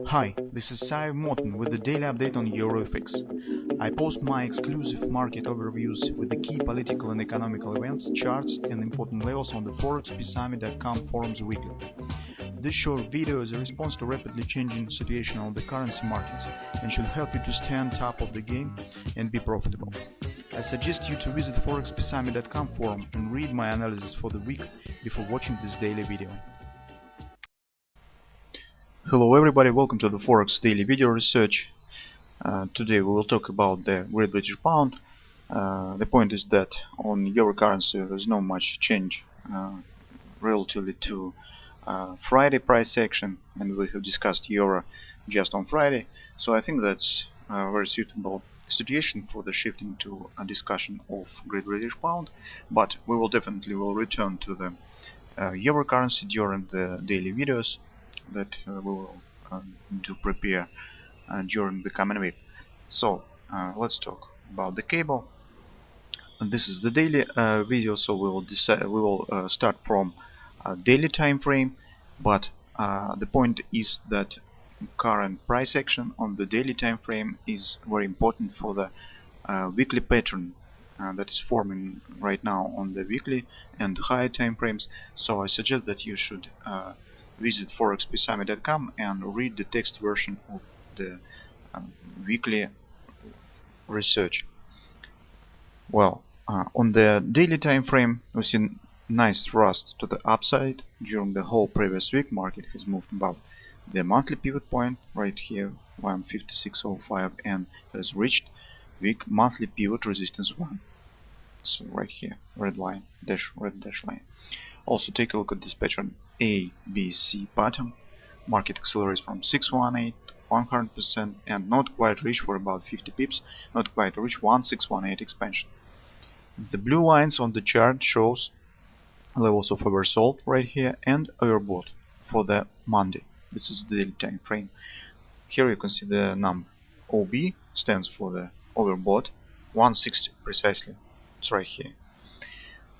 Hi, this is Sive Morten with the daily update on EuroFX. I post my exclusive market overviews with the key political and economical events, charts and important levels on the ForexPeaceArmy.com forums weekly. This short video is a response to rapidly changing situation on the currency markets and should help you to stay on top of the game and be profitable. I suggest you to visit ForexPeaceArmy.com forum and read my analysis for the week before watching this daily video. Hello everybody, welcome to the Forex Daily Video Research. Today we will talk about the Great British Pound. The point is that on euro currency there is not much change relatively to Friday price action, and we have discussed euro just on Friday, so I think that's a very suitable situation for the shifting to a discussion of Great British Pound, but we will definitely return to the euro currency during the daily videos that we will do prepare during the coming week. So let's talk about the cable. And this is the daily video, so we will start from daily time frame, but the point is that current price action on the daily time frame is very important for the weekly pattern that is forming right now on the weekly and higher time frames. So I suggest that you should visit ForexPeaceArmy.com and read the text version of the weekly research. Well, on the daily time frame, we see nice thrust to the upside during the whole previous week. Market has moved above the monthly pivot point right here, 156.05, and has reached week monthly pivot resistance 1. So right here, red line, red dash line. Also take a look at this pattern A, B, C pattern. Market accelerates from 618 100% and not quite reach for about 50 pips, not quite reach 1618 expansion. The blue lines on the chart shows levels of oversold right here and overbought for the Monday. This is the daily time frame. Here you can see the number OB stands for the overbought 160 precisely. It's right here.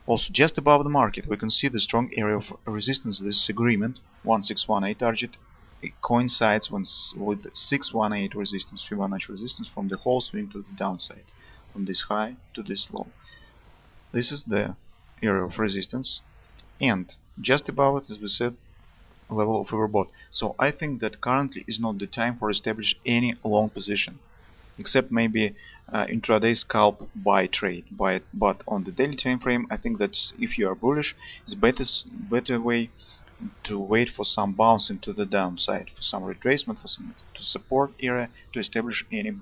Also, just above the market, we can see the strong area of resistance. This agreement, 1618 target, it coincides with 618 resistance, Fibonacci resistance from the whole swing to the downside, from this high to this low. This is the area of resistance, and just above it, as we said, level of overbought. So I think that currently is not the time for establish any long position, except maybe intraday scalp buy trade. But on the daily time frame, I think that if you are bullish, it's better way to wait for some bounce into the downside, for some retracement, for some to support area to establish any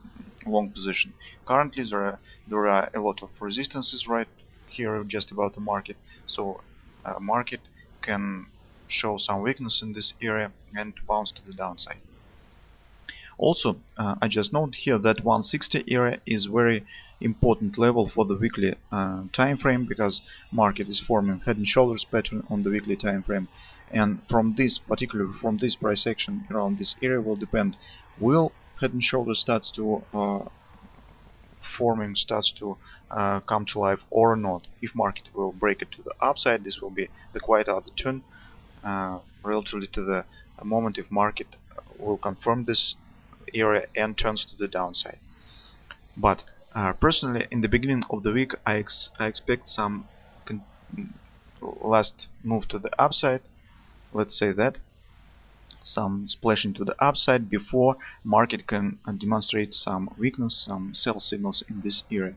long position. Currently there are a lot of resistances right here just above the market, so market can show some weakness in this area and bounce to the downside. Also, I just note here that 160 area is very important level for the weekly time frame, because market is forming head and shoulders pattern on the weekly time frame, and from this price action around this area will depend, will head and shoulders starts to come to life or not. If market will break it to the upside, this will be the quite other turn relatively to the moment if market will confirm this area and turns to the downside. But personally, in the beginning of the week, I expect some last move to the upside, let's say that, some splashing to the upside before market can demonstrate some weakness, some sell signals in this area.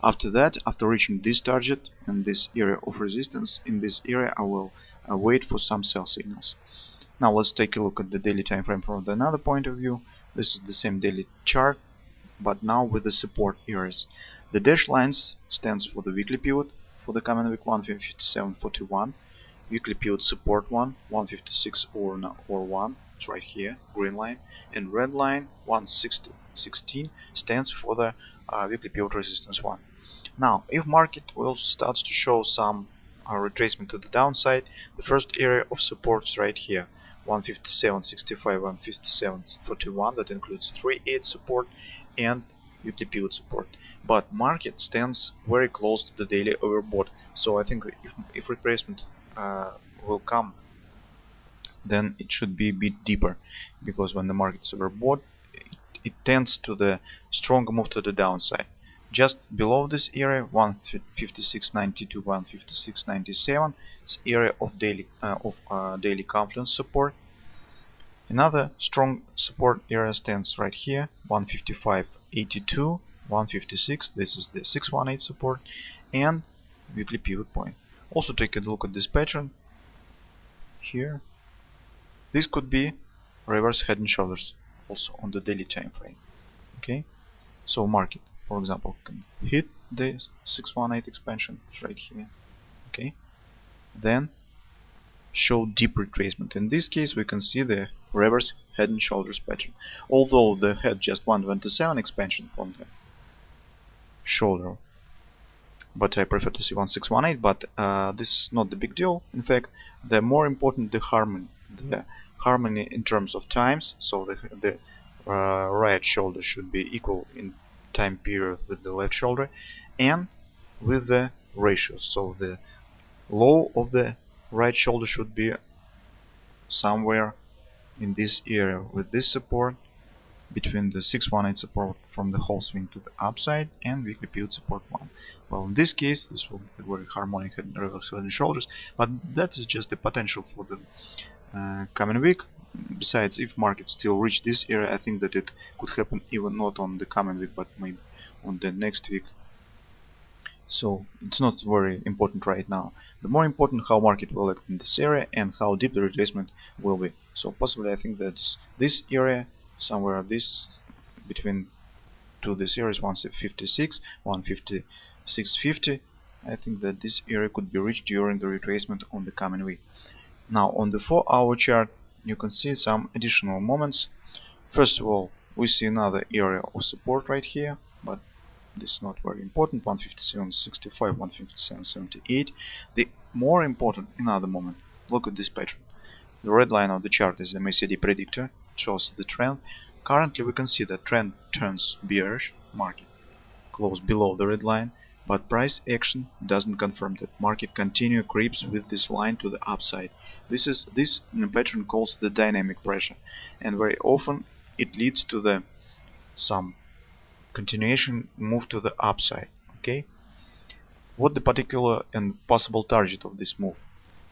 After that, after reaching this target and this area of resistance, in this area I will wait for some sell signals. Now let's take a look at the daily time frame from another point of view. This is the same daily chart, but now with the support areas. The dash lines stands for the weekly pivot for the coming week, 157.41. Weekly pivot support 156 or 1. It's right here, green line, and red line 160.16 stands for the weekly pivot resistance 1. Now, if market will start to show some retracement to the downside, the first area of support is right here, 157.65, 157.41. That includes 3.8 support and weekly pivot support. But market stands very close to the daily overbought. So I think if retracement will come then it should be a bit deeper, because when the market is overbought, it tends to the stronger move to the downside. Just below this area, 156.92, 156.97, it's area of daily confidence support. Another strong support area stands right here, 155.82, 156. This is the 618 support and weekly pivot point. Also take a look at this pattern here. This could be reverse head and shoulders also on the daily time frame. Okay, so market, for example, can hit the 618 expansion right here. Okay, then show deep retracement. In this case, we can see the reverse head and shoulders pattern. Although the head just 127 expansion from the shoulder, but I prefer to see 1618. But this is not the big deal. In fact, the more important the harmony in terms of times. So the right shoulder should be equal in time period with the left shoulder, and with the ratios. So the low of the right shoulder should be somewhere in this area with this support between the 618 support from the whole swing to the upside and weekly pivot support 1. Well, in this case, this will be very harmonic and reverse head and shoulders, but that is just the potential for the coming week. Besides, if market still reach this area, I think that it could happen even not on the coming week, but maybe on the next week. So it's not very important right now. The more important how market will act in this area and how deep the retracement will be. So possibly I think that this area, somewhere this between two these areas, 156, 156.50, I think that this area could be reached during the retracement on the coming week. Now on the 4-hour chart, you can see some additional moments. First of all, we see another area of support right here, but this is not very important. 157.65, 157.78. The more important another moment. Look at this pattern. The red line of the chart is the MACD predictor. It shows the trend. Currently we can see that trend turns bearish. Market close below the red line, but price action doesn't confirm that. Market continue creeps with this line to the upside. This pattern calls the dynamic pressure, and very often it leads to the some continuation move to the upside. Okay, what the particular and possible target of this move?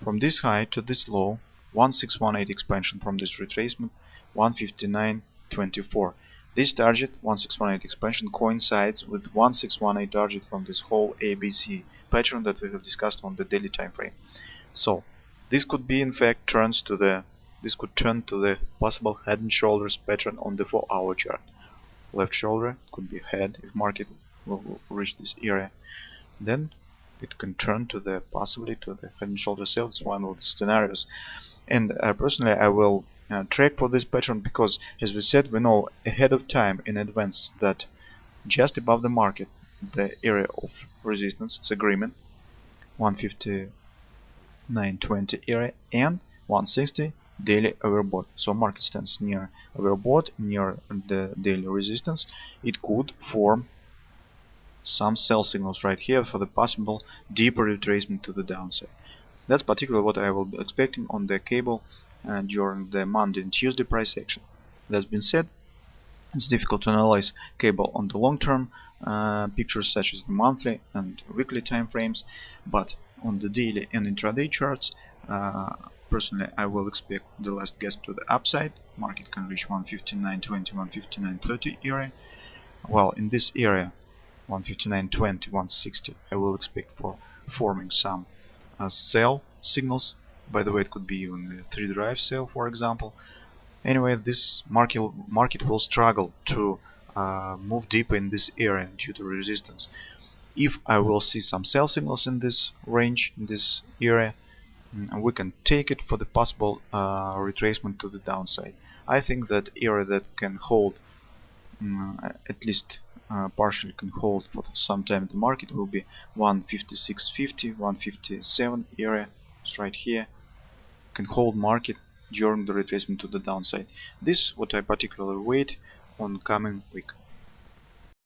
From this high to this low, 1618 expansion from this retracement, 159.24. This target, 1618 expansion, coincides with 1618 target from this whole ABC pattern that we have discussed on the daily time frame. So this could be in fact turn to the possible head and shoulders pattern on the 4-hour chart. Left shoulder could be head if market will reach this area. Then it can turn to the possibly to the head and shoulder sell. It's one of the scenarios. And personally, I will track for this pattern because, as we said, we know ahead of time in advance that just above the market, the area of resistance, it's agreement, 159.20 area and 160 daily overbought. So market stands near overbought, near the daily resistance. It could form some sell signals right here for the possible deeper retracement to the downside. That's particularly what I will be expecting on the cable during the Monday and Tuesday price action. That's been said, it's difficult to analyze cable on the long-term pictures such as the monthly and weekly time frames, but on the daily and intraday charts, personally I will expect the last gap to the upside. Market can reach 159.20, 159.30 area, while in this area 159.20, 160 I will expect for forming some sell signals. By the way, it could be even the 3-drive sell, for example. Anyway, this market will struggle to move deeper in this area due to resistance. If I will see some sell signals in this range, in this area, we can take it for the possible retracement to the downside. I think that area that can hold, at least partially can hold for some time in the market, will be 156.50, 157 area. It's right here. Can hold market during the retracement to the downside. This is what I particularly wait on coming week.